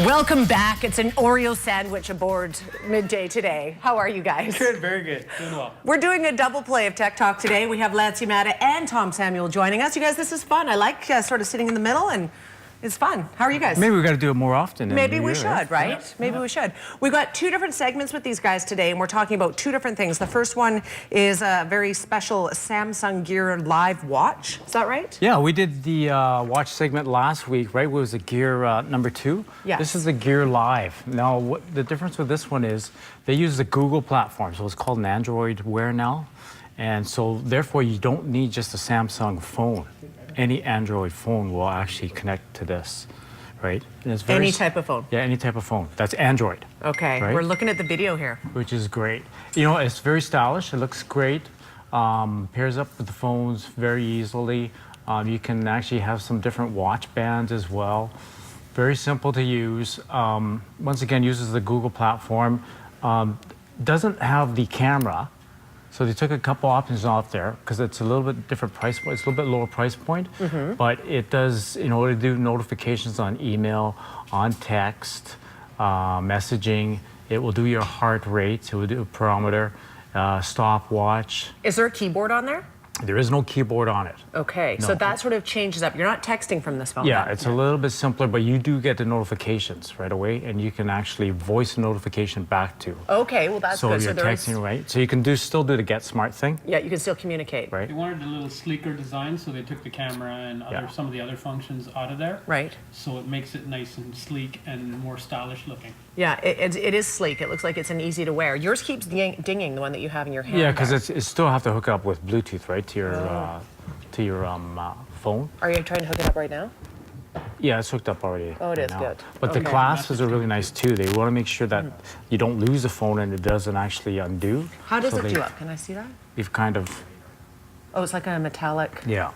Welcome back. It's an Oreo sandwich aboard Midday today. How are you guys? Good, very good. Doing well. We're doing a double play of Tech Talk today. We have Lance Yamada and Tom Samuel joining us. You guys, this is fun. I like sort of sitting in the middle, and it's fun. How are you guys? Maybe we've got to do it more often. Maybe we should, right? Yeah. Maybe we should. We've got two different segments with these guys today, and we're talking about two different things. The first one is a very special Samsung Gear Live watch. Is that right? Yeah, we did the watch segment last week, right? It was the Gear number 2. Yes. This is the Gear Live. Now, what the difference with this one is they use the Google platform, so it's called an Android Wear now. And so, therefore, you don't need just a Samsung phone. Any Android phone will actually connect to this, right? And it's very any type of phone? Yeah, any type of phone. That's Android. Okay, right? We're looking at the video here. Which is great. You know, it's very stylish. It looks great. Pairs up with the phones very easily. You can actually have some different watch bands as well. Very simple to use. Once again, uses the Google platform. Doesn't have the camera. So they took a couple options off there because it's a little bit different price point. It's a little bit lower price point, but it does, you know, to do notifications on email, on text, messaging. It will do your heart rate. It will do a barometer, stopwatch. Is there a keyboard on there? There is no keyboard on it. Okay, No. so that sort of changes up. You're not texting from this phone. Yeah, then? it's a little bit simpler, but you do get the notifications right away, and you can actually voice a notification back to. Okay, well that's So good. you're texting, right? So you can still do the Get Smart thing. Yeah, you can still communicate. Right. They wanted a little sleeker design, so they took the camera and some of the other functions out of there. Right. So it makes it nice and sleek and more stylish looking. Yeah, it is sleek. It looks like it's an easy to wear. Yours keeps dinging, the one that you have in your hand. Yeah, because it still have to hook up with Bluetooth, right, to your phone. Are you trying to hook it up right now? Yeah, it's hooked up already. Oh, it right is now. good. But the Okay. clasps are really nice too. They want to make sure that you don't lose the phone and it doesn't actually undo. How does So it do up? Can I see that? You've kind of, Oh, it's like a metallic. yeah.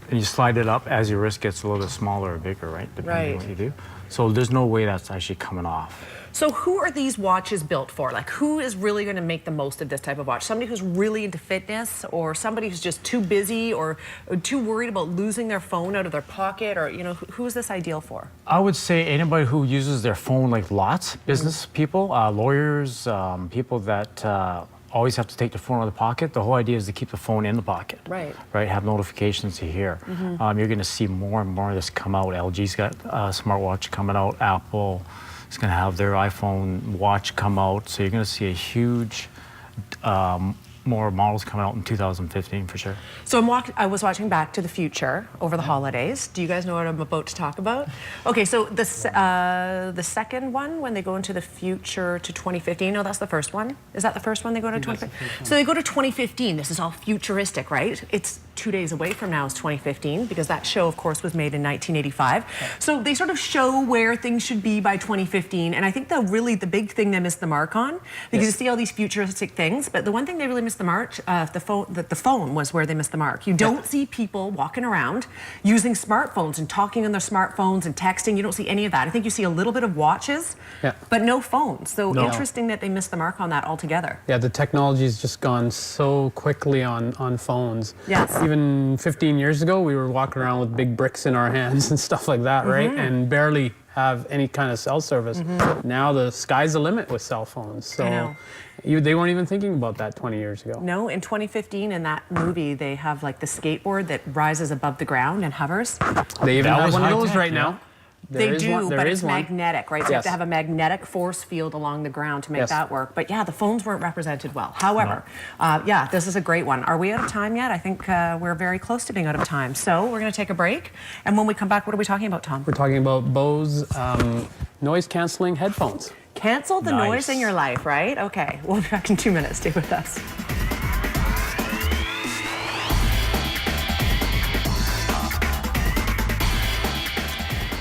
And you slide it up as your wrist gets a little bit smaller or bigger, right? Depending on Right. what you do. So there's no way that's actually coming off. So who are these watches built for? Like, who is really going to make the most of this type of watch? Somebody who's really into fitness, or somebody who's just too busy or too worried about losing their phone out of their pocket, or, you know, who is this ideal for? I would say anybody who uses their phone like lots, business people, lawyers, people that always have to take their phone out of the pocket. The whole idea is to keep the phone in the pocket. Right. Right, have notifications to hear. You're going to see more and more of this come out. LG's got a smartwatch coming out. Apple is going to have their iPhone watch come out. So you're going to see a huge more models coming out in 2015 for sure. So I was watching Back to the Future over the holidays. Do you guys know what I'm about to talk about? Okay, so the second one, when they go into the future to 2015, no, that's the first one. Is that the first one they go to 2015? So they go to 2015. This is all futuristic, right? It's 2 days away from now is 2015, because that show, of course, was made in 1985. So they sort of show where things should be by 2015. And I think the big thing they missed the mark on, because you see all these futuristic things, but the one thing they really missed the mark, the phone was where they missed the mark. You don't see people walking around using smartphones and talking on their smartphones and texting. You don't see any of that. I think you see a little bit of watches, but no phones. So interesting that they missed the mark on that altogether. Yeah, the technology's just gone so quickly on phones. Yes. Even 15 years ago, we were walking around with big bricks in our hands and stuff like that, right? And barely have any kind of cell service. Now the sky's the limit with cell phones. So I know. They weren't even thinking about that 20 years ago. No, in 2015 in that movie, they have like the skateboard that rises above the ground and hovers. They even That have was one of high those tech, right yeah. now. They do, but it's one. magnetic, right? So you have to have a magnetic force field along the ground to make that work. But yeah, the phones weren't represented well. However, yeah, this is a great one. Are we out of time yet? I think we're very close to being out of time. So we're going to take a break. And when we come back, what are we talking about, Tom? We're talking about Bose noise-canceling headphones. Cancel the noise in your life, right? Okay, we'll be back in 2 minutes. Stay with us.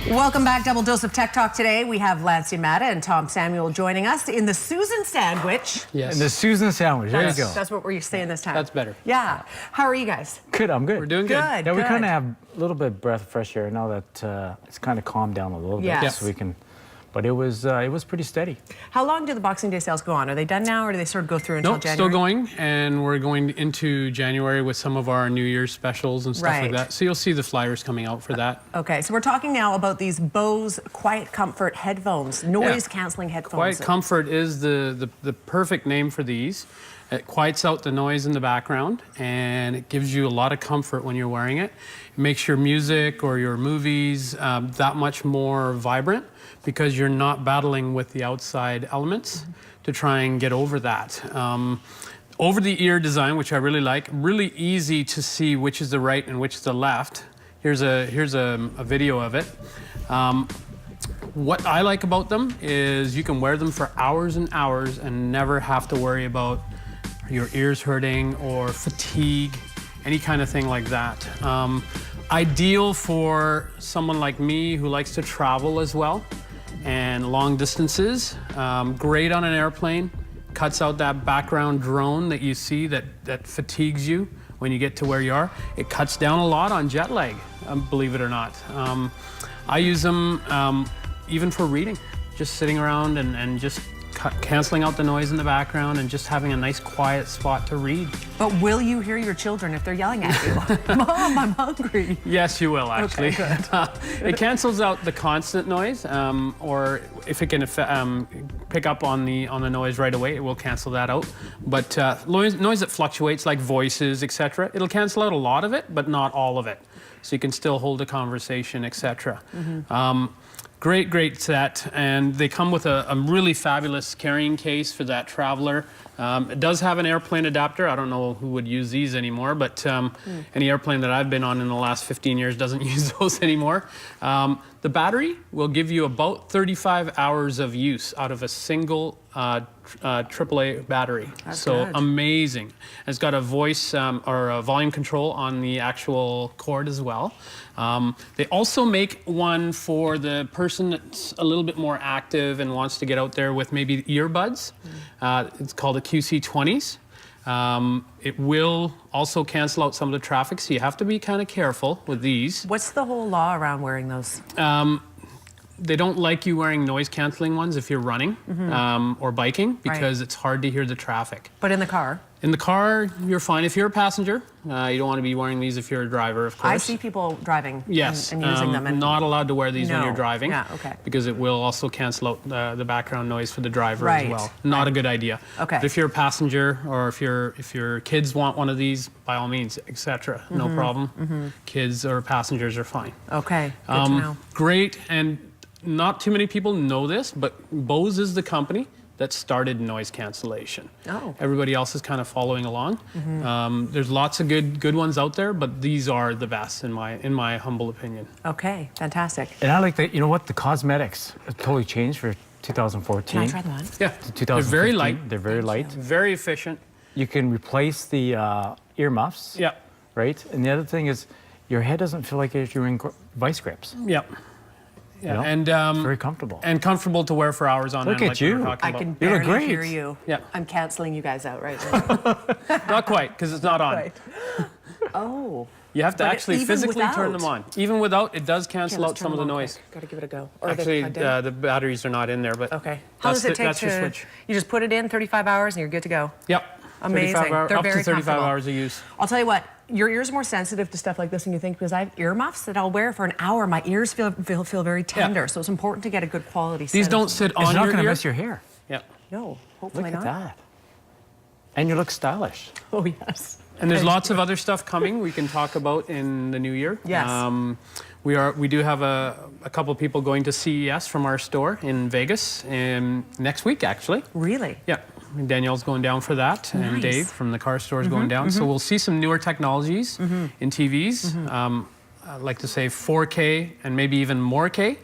Welcome back, Double Dose of Tech Talk today. We have Lance Yamada and Tom Samuel joining us in the Susan sandwich. Yes. And the Susan sandwich, there you go. That's what we're saying this time. That's better. Yeah. How are you guys? Good, I'm good. We're doing good. Good. Yeah, we kind of have a little bit of breath of fresh air now that it's kind of calmed down a little bit. Yes. So we can But it was pretty steady. How long do the Boxing Day sales go on? Are they done now, or do they sort of go through until Nope, January? still going, and we're going into January with some of our New Year's specials and stuff Right. like that. So you'll see the flyers coming out for that. Okay, so we're talking now about these Bose Quiet Comfort headphones, noise-canceling headphones. Quiet Comfort is the perfect name for these. It quiets out the noise in the background, and it gives you a lot of comfort when you're wearing it. It makes your music or your movies that much more vibrant because you're not battling with the outside elements to try and get over that. Over-the-ear design, which I really like, really easy to see which is the right and which is the left. Here's a video of it. What I like about them is you can wear them for hours and hours and never have to worry about your ears hurting or fatigue, any kind of thing like that. Ideal for someone like me who likes to travel as well and long distances. Great on an airplane, cuts out that background drone that you see that fatigues you when you get to where you are. It cuts down a lot on jet lag, believe it or not. I use them even for reading, just sitting around and just canceling out the noise in the background and just having a nice quiet spot to read. But will you hear your children if they're yelling at you? Mom, I'm hungry. Yes, you will actually. Okay, It cancels out the constant noise, or if it can pick up on the noise right away, it will cancel that out. But noise that fluctuates, like voices, etc., it'll cancel out a lot of it, but not all of it. So you can still hold a conversation, etc. Great set, and they come with a really fabulous carrying case for that traveler. It does have an airplane adapter. I don't know who would use these anymore, but any airplane that I've been on in the last 15 years doesn't use those anymore. The battery will give you about 35 hours of use out of a single AAA battery. That's so good. amazing. It's got a voice or a volume control on the actual cord as well. They also make one for the person that's a little bit more active and wants to get out there with maybe earbuds. It's called a QC20s. It will also cancel out some of the traffic, so you have to be kind of careful with these. What's the whole law around wearing those? They don't like you wearing noise canceling ones if you're running or biking because it's hard to hear the traffic. But in the car? In the car, you're fine. If you're a passenger, you don't want to be wearing these if you're a driver, of course. I see people driving Yes, and using them. And not allowed to wear these when No. you're driving. Yeah, okay. Because it will also cancel out the background noise for the driver as Right, well. Not a good idea. Okay. But if you're a passenger or if your kids want one of these, by all means, etc. No problem. Kids or passengers are fine. Okay, good to know. Great, and not too many people know this, but Bose is the company that started noise cancellation. Oh. Everybody else is kind of following along. There's lots of good ones out there, but these are the best in my humble opinion. Okay, fantastic. And I like that, you know what, the cosmetics have totally changed for 2014. Can I try them on? Yeah, to they're very 2015. light, They're very light. very efficient. You can replace the earmuffs, Yeah, right? And the other thing is, your head doesn't feel like you're wearing vice grips. yeah. You know? And It's very comfortable. and comfortable to wear for hours on Look end. at like we were you. talking I about. can You look barely great. hear you. Yeah. I'm canceling you guys out right now. Not quite, because it's not on. Right. Oh. You have to But actually even physically turn them without? on. Even without, it does Okay, cancel let's out turn some of them the on noise. quick. Gotta give it a go. Or are they Actually, plugged in? the batteries are not in there, but Okay. How that's does it take that's your to? switch. You just put it in 35 hours and you're good to go. Yep. Amazing. 35 hour, They're up very to 35 comfortable. hours of use. I'll tell you what, your ears are more sensitive to stuff like this than you think because I have earmuffs that I'll wear for an hour. My ears feel very tender, so it's important to get a good quality set. These of don't them. sit It's on not your going to ear. mess your hair. Yeah. No, hopefully Look at not. that. And you look stylish. Oh, yes. And there's lots of other stuff coming we can talk about in the new year. Yes. We do have a couple people going to CES from our store in Vegas next week, actually. Really? Yeah. Danielle's going down for that, and Nice. Dave from the car store is going down. So we'll see some newer technologies in TVs. I'd like to say 4K and maybe even more K.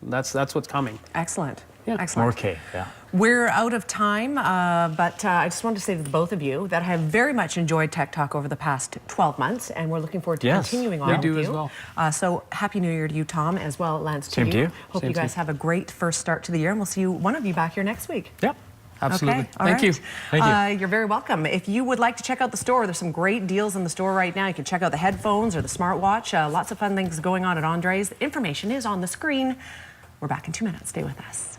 That's what's coming. Excellent. Yeah. Excellent. More K, yeah. We're out of time, but I just wanted to say to the both of you that I have very much enjoyed Tech Talk over the past 12 months, and we're looking forward to Yes, continuing on we with do you. as well. So Happy New Year to you, Tom, as well, Lance, Same to you. Hope Same you to guys you. have a great first start to the year, and we'll see one of you back here next week. Yep. Absolutely. Okay, all Thank you. right. Thank you. You're very welcome. If you would like to check out the store, there's some great deals in the store right now. You can check out the headphones or the smartwatch. Lots of fun things going on at Andre's. The information is on the screen. We're back in 2 minutes. Stay with us.